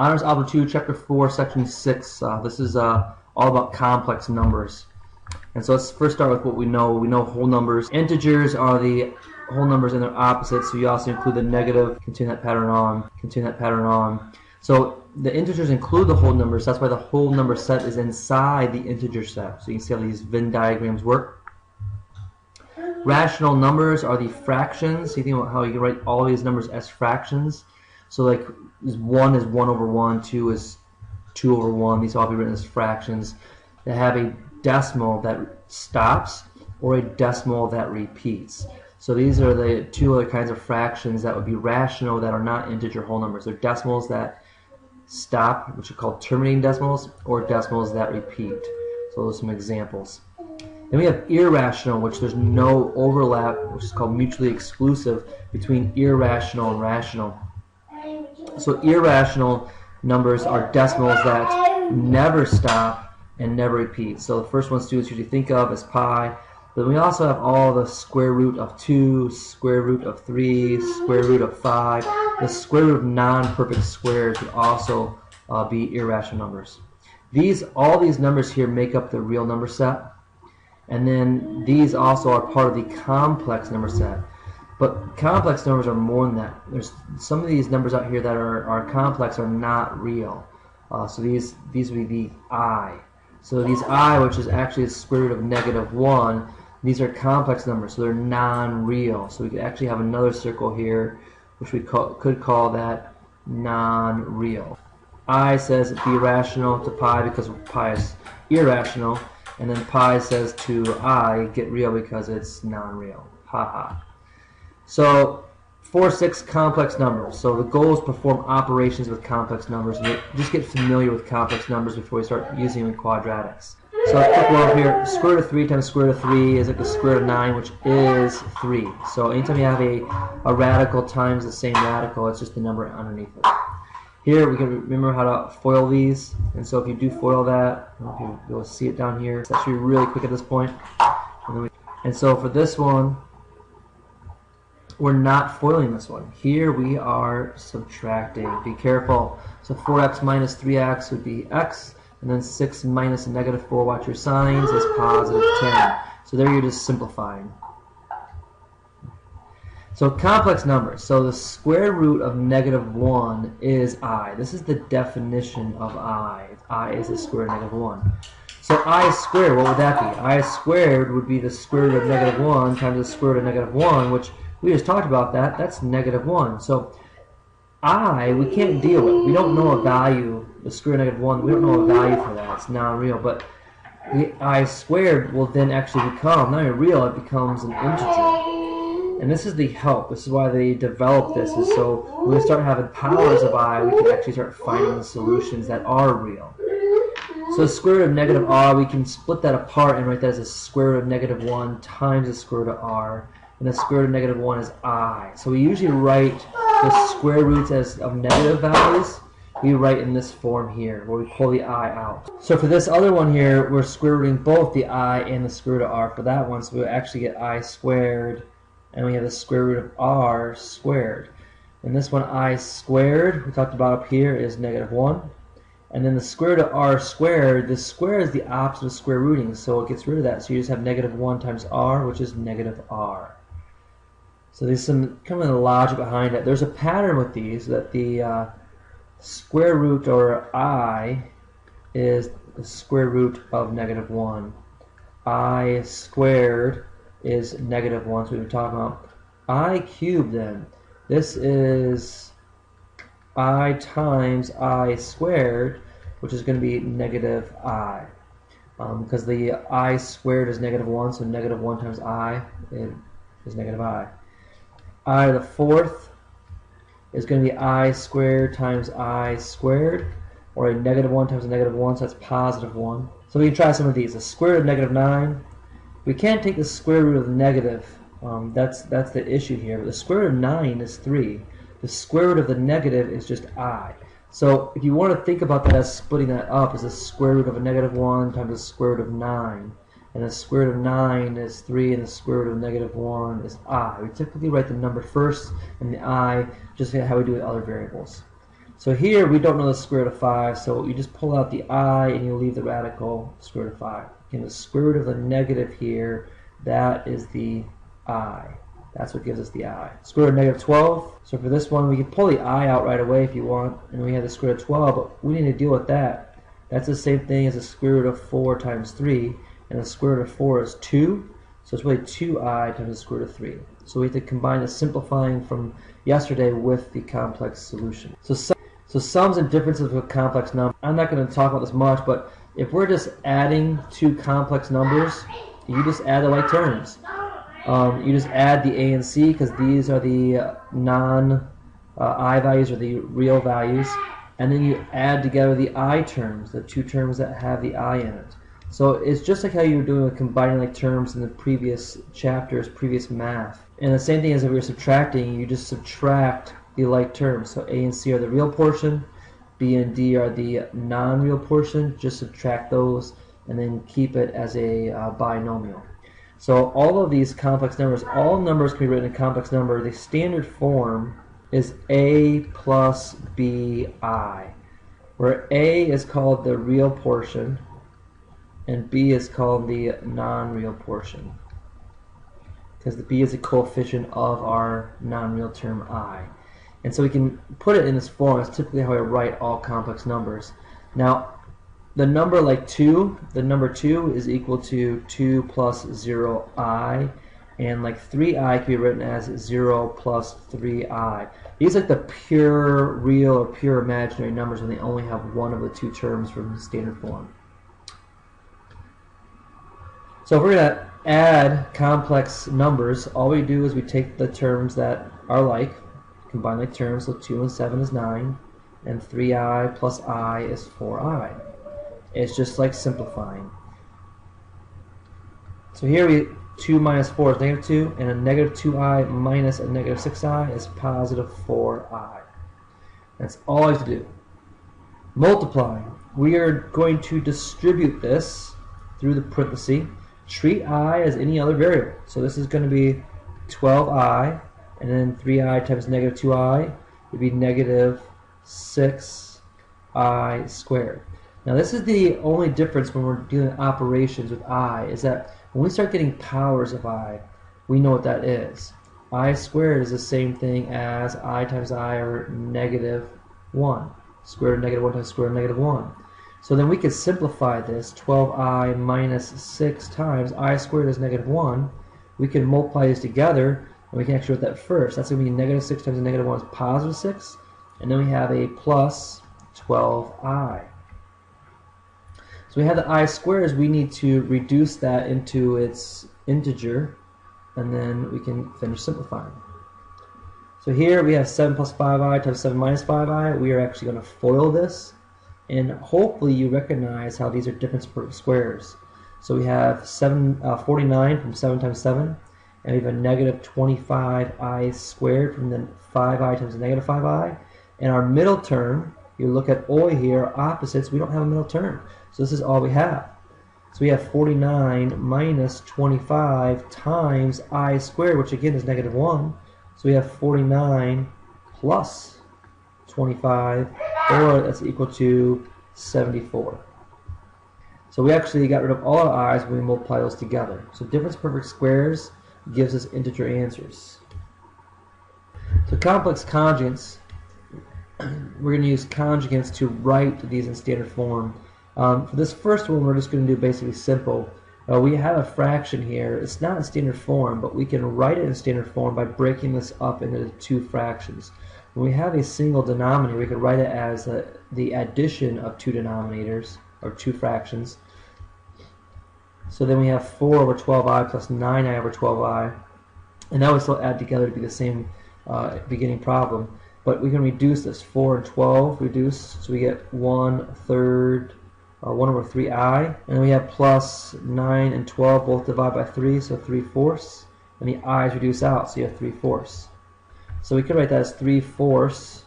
Honors Algebra 2, Chapter 4, Section 6. This is all about complex numbers. And so let's first start with what we know. We know whole numbers. Integers are the whole numbers and their opposites, so you also include the negative, continue that pattern on, continue that pattern on. So the integers include the whole numbers. That's why the whole number set is inside the integer set. So you can see how these Venn diagrams work. Rational numbers are the fractions. So you think about how you can write all these numbers as fractions. So like 1 is 1 over 1, 2 is 2 over 1. These all be written as fractions that have a decimal that stops or a decimal that repeats. So these are the two other kinds of fractions that would be rational that are not integer whole numbers. They're decimals that stop, which are called terminating decimals, or decimals that repeat. So those are some examples. Then we have irrational, which there's no overlap, which is called mutually exclusive between irrational and rational. So irrational numbers are decimals that never stop and never repeat. So the first one students usually think of is pi. But we also have all the square root of 2, square root of 3, square root of 5. The square root of non-perfect squares would also be irrational numbers. All these numbers here make up the real number set. And then these also are part of the complex number set. But complex numbers are more than that. There's some of these numbers out here that are complex are not real. So these would be the I. So these I, which is actually the square root of -1, these are complex numbers, so they're non-real. So we could actually have another circle here, which we could call that non-real. I says be rational to pi because pi is irrational, and then pi says to I get real because it's non-real. Ha ha. So 4, 6 complex numbers. So the goal is to perform operations with complex numbers. Just get familiar with complex numbers before we start using them in quadratics. So a quick one here. Square root of 3 times square root of 3 is like the square root of 9, which is 3. So anytime you have a radical times the same radical, it's just the number underneath it. Here we can remember how to FOIL these. And so if you do FOIL that, I don't know if you'll be able to see it down here. It's actually really quick at this point. And so for this one, we're not foiling this one. Here we are subtracting. Be careful. So 4x minus 3x would be x, and then 6 minus a -4, watch your signs, is +10. So there you're just simplifying. So complex numbers. So the square root of -1 is I. This is the definition of I. I is the square root of -1. So I squared, what would that be? I squared would be the square root of -1 times the square root of -1, which we just talked about that. That's -1. So I, we can't deal with. We don't know a value, the square root of -1. We don't know a value for that. It's non-real. But the I squared will then actually become, not even real, it becomes an integer. And this is the help. This is why they developed this. Is so when we start having powers of I, we can actually start finding solutions that are real. So the square root of -r, we can split that apart and write that as a square root of -1 times the square root of r. And the square root of -1 is I. So we usually write the square roots of negative values. We write in this form here, where we pull the I out. So for this other one here, we're square rooting both the I and the square root of r for that one. So we'll actually get I squared, and we have the square root of r squared. And this one, I squared, we talked about up here, is -1. And then the square root of r squared, the square is the opposite of square rooting, so it gets rid of that. So you just have -1 times r, which is -r. So there's some kind of the logic behind it. There's a pattern with these that the square root, or I, is the square root of -1. I squared is -1, so we were talking about I cubed then. This is I times I squared, which is going to be -I. Because the I squared is -1, so -1 times I is -I. I to the 4th is going to be I squared times I squared, or a -1 times a -1, so that's +1. So we can try some of these. The square root of -9, we can't take the square root of negative. That's the issue here. But the square root of 9 is 3. The square root of the negative is just I. So if you want to think about that as splitting that up, is the square root of a -1 times the square root of 9. And the square root of 9 is 3, and the square root of -1 is I. We typically write the number first and the I, just like how we do with other variables. So here we don't know the square root of 5, so you just pull out the I and you leave the radical square root of 5. Again, the square root of the negative here, that is the I. That's what gives us the I. Square root of negative 12. So for this one, we can pull the I out right away if you want, and we have the square root of 12, but we need to deal with that. That's the same thing as the square root of 4 times 3, and the square root of 4 is 2, so it's really 2I times the square root of 3. So we have to combine the simplifying from yesterday with the complex solution. So sums and differences of a complex number. I'm not going to talk about this much, but if we're just adding two complex numbers, you just add the like terms. You just add the A and C because these are the non-I values or the real values, and then you add together the I terms, the two terms that have the I in it. So it's just like how you were doing with combining like terms in the previous chapters, previous math. And the same thing as if we were subtracting, you just subtract the like terms. So A and C are the real portion, B and D are the non-real portion. Just subtract those and then keep it as a binomial. So all of these complex numbers, all numbers can be written in complex number. The standard form is A plus BI, where A is called the real portion and B is called the non-real portion, because the B is a coefficient of our non-real term I. And so we can put it in this form. That's typically how I write all complex numbers. Now, the number like 2, the number 2 is equal to 2 plus 0I, and like 3I can be written as 0 plus 3I. These are like the pure real or pure imaginary numbers when they only have one of the two terms from the standard form. So if we're going to add complex numbers, all we do is we take the terms that are like, combine like terms, so 2 and 7 is 9, and 3I plus I is 4I. It's just like simplifying. So here 2 minus 4 is negative 2, and a negative 2I minus a negative 6I is positive 4I. That's all I have to do. Multiplying. We are going to distribute this through the parenthesis. Treat I as any other variable. So this is going to be 12I, and then 3I times negative 2I would be negative 6I squared. Now this is the only difference when we're doing operations with I, is that when we start getting powers of I, we know what that is. I squared is the same thing as I times I, or negative 1. Square root of negative 1 times square root of negative 1. So then we could simplify this. 12I minus 6 times I squared is negative 1. We can multiply these together, and we can actually write that first. That's going to be negative 6 times negative 1 is positive 6. And then we have a plus 12I. So we have the I squares. We need to reduce that into its integer, and then we can finish simplifying. So here we have 7 plus 5I times 7 minus 5I. We are actually going to FOIL this, and hopefully you recognize how these are different squares. So we have 49 from 7 times 7, and we have a negative 25I squared from the 5I times the negative 5I. And our middle term, you look at OI here, opposites, we don't have a middle term. So this is all we have. So we have 49 minus 25 times I squared, which again is negative 1. So we have 49 plus 25, or that's equal to 74. So we actually got rid of all our i's when we multiply those together. So difference of perfect squares gives us integer answers. So complex conjugates, we're going to use conjugates to write these in standard form. For this first one, we're just going to do basically simple. We have a fraction here. It's not in standard form, but we can write it in standard form by breaking this up into two fractions. When we have a single denominator, we could write it as the addition of two denominators, or two fractions. So then we have 4 over 12i plus 9i over 12i, and that would still add together to be the same beginning problem. But we can reduce this. 4 and 12 reduce, so we get 1/3, 1 over 3i, and then we have plus 9 and 12 both divide by 3, so 3/4, and the i's reduce out, so you have 3/4. So we could write that as 3/4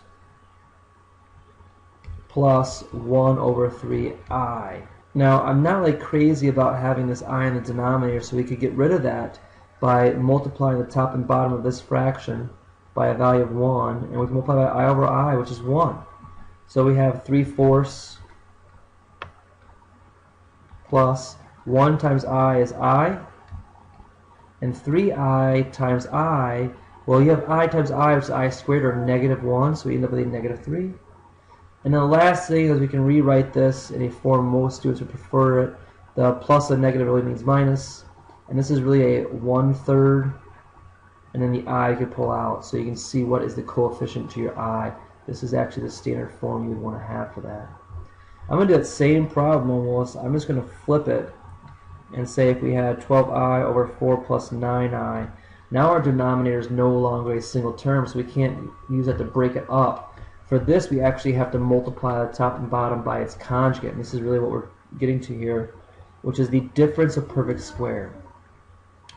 plus 1 over 3i. Now, I'm not like crazy about having this I in the denominator, so we could get rid of that by multiplying the top and bottom of this fraction by a value of 1, and we can multiply by I over I, which is 1. So we have 3/4 plus 1 times I is I, and 3I times I, well, you have I times I, which is I squared, or -1, so we end up with a -3. And then the last thing is we can rewrite this in a form most students would prefer it. The plus and negative really means minus, and this is really a 1/3, and then the I you could pull out, so you can see what is the coefficient to your I. This is actually the standard form you would want to have for that. I'm going to do that same problem almost. I'm just going to flip it and say if we had 12I over 4 plus 9I, now our denominator is no longer a single term, so we can't use that to break it up. For this, we actually have to multiply the top and bottom by its conjugate, and this is really what we're getting to here, which is the difference of perfect square.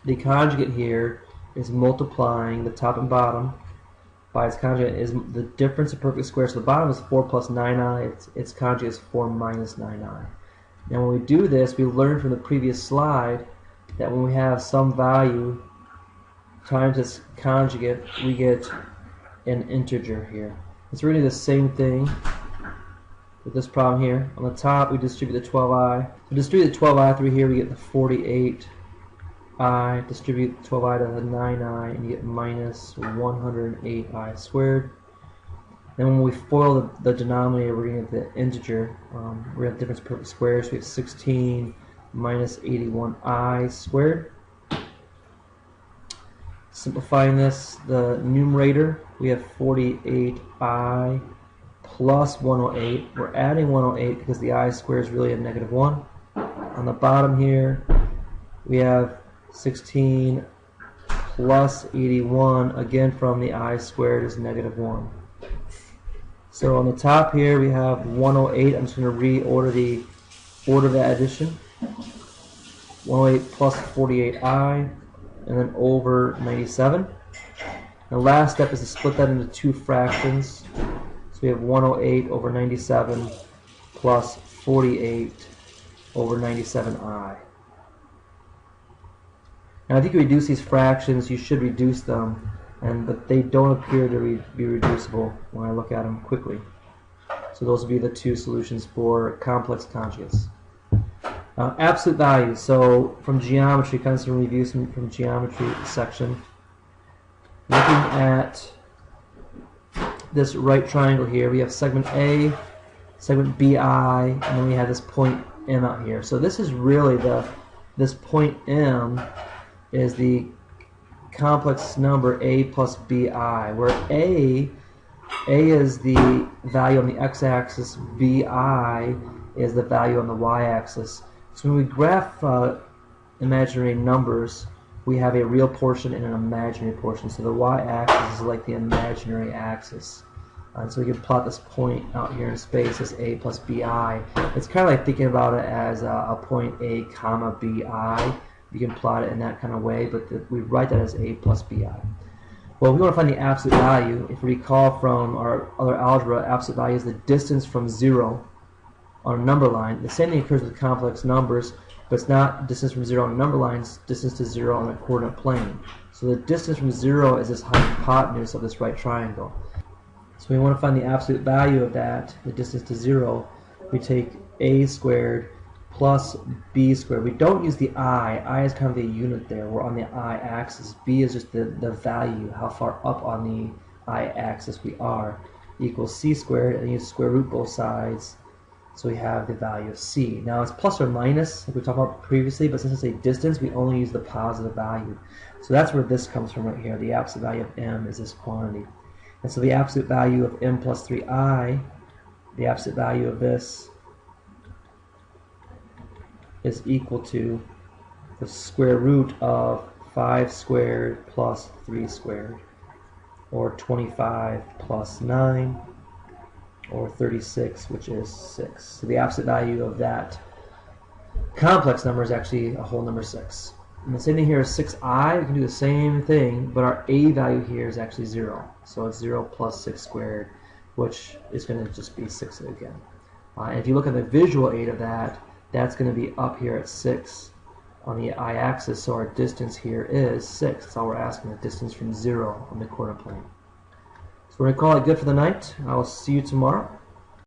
The conjugate here is multiplying the top and bottom by its conjugate is the difference of perfect square. So the bottom is 4 plus 9i, its conjugate is 4 minus 9i. Now when we do this, we learned from the previous slide that when we have some value times its conjugate, we get an integer here. It's really the same thing with this problem here. On the top, we distribute the 12i. So distribute the 12i through here, we get the 48i. Distribute 12i to the 9i, and you get minus 108i squared. Then when we FOIL the denominator, we're going to get the integer. We're going to have the difference of perfect squares. So we have 16 minus 81i squared. Simplifying this, the numerator, we have 48i plus 108. We're adding 108 because the I squared is really a -1. On the bottom here, we have 16 plus 81, again from the I squared is -1. So on the top here, we have 108. I'm just going to reorder the order of that addition. 108 plus 48i. And then over 97. The last step is to split that into two fractions. So we have 108 over 97 plus 48 over 97i. Now, if you can reduce these fractions, you should reduce them, but they don't appear to be reducible when I look at them quickly. So those will be the two solutions for complex conjugates. Absolute values. So from geometry, kind of some reviews from geometry section. Looking at this right triangle here, we have segment A, segment BI, and then we have this point M out here. So this is really this point M is the complex number A plus BI, where A is the value on the x-axis, BI is the value on the y-axis. So when we graph imaginary numbers, we have a real portion and an imaginary portion. So the y-axis is like the imaginary axis. And so we can plot this point out here in space as A plus BI. It's kind of like thinking about it as a point A comma BI. You can plot it in that kind of way, but we write that as A plus BI. Well, we want to find the absolute value. If we recall from our other algebra, absolute value is the distance from 0 on a number line. The same thing occurs with complex numbers, but it's not distance from 0 on a number line, it's distance to 0 on a coordinate plane. So the distance from 0 is this hypotenuse of this right triangle. So we want to find the absolute value of that, the distance to 0. We take A squared plus B squared. We don't use the I is kind of the unit there. We're on the I-axis. B is just the value, how far up on the I-axis we are, equals C squared, and you square root both sides. So we have the value of C. Now it's plus or minus, like we talked about previously, but since it's a distance, we only use the positive value. So that's where this comes from right here. The absolute value of M is this quantity. And so the absolute value of M plus 3I, the absolute value of this, is equal to the square root of 5 squared plus 3 squared, or 25 plus 9, or 36, which is 6. So the absolute value of that complex number is actually a whole number 6. And the same thing here is 6i. We can do the same thing, but our a value here is actually 0. So it's 0 plus 6 squared, which is going to just be 6 again. And if you look at the visual aid of that, that's going to be up here at 6 on the I-axis, so our distance here is 6. That's all we're asking, the distance from 0 on the coordinate plane. So we're going to call it good for the night. I will see you tomorrow.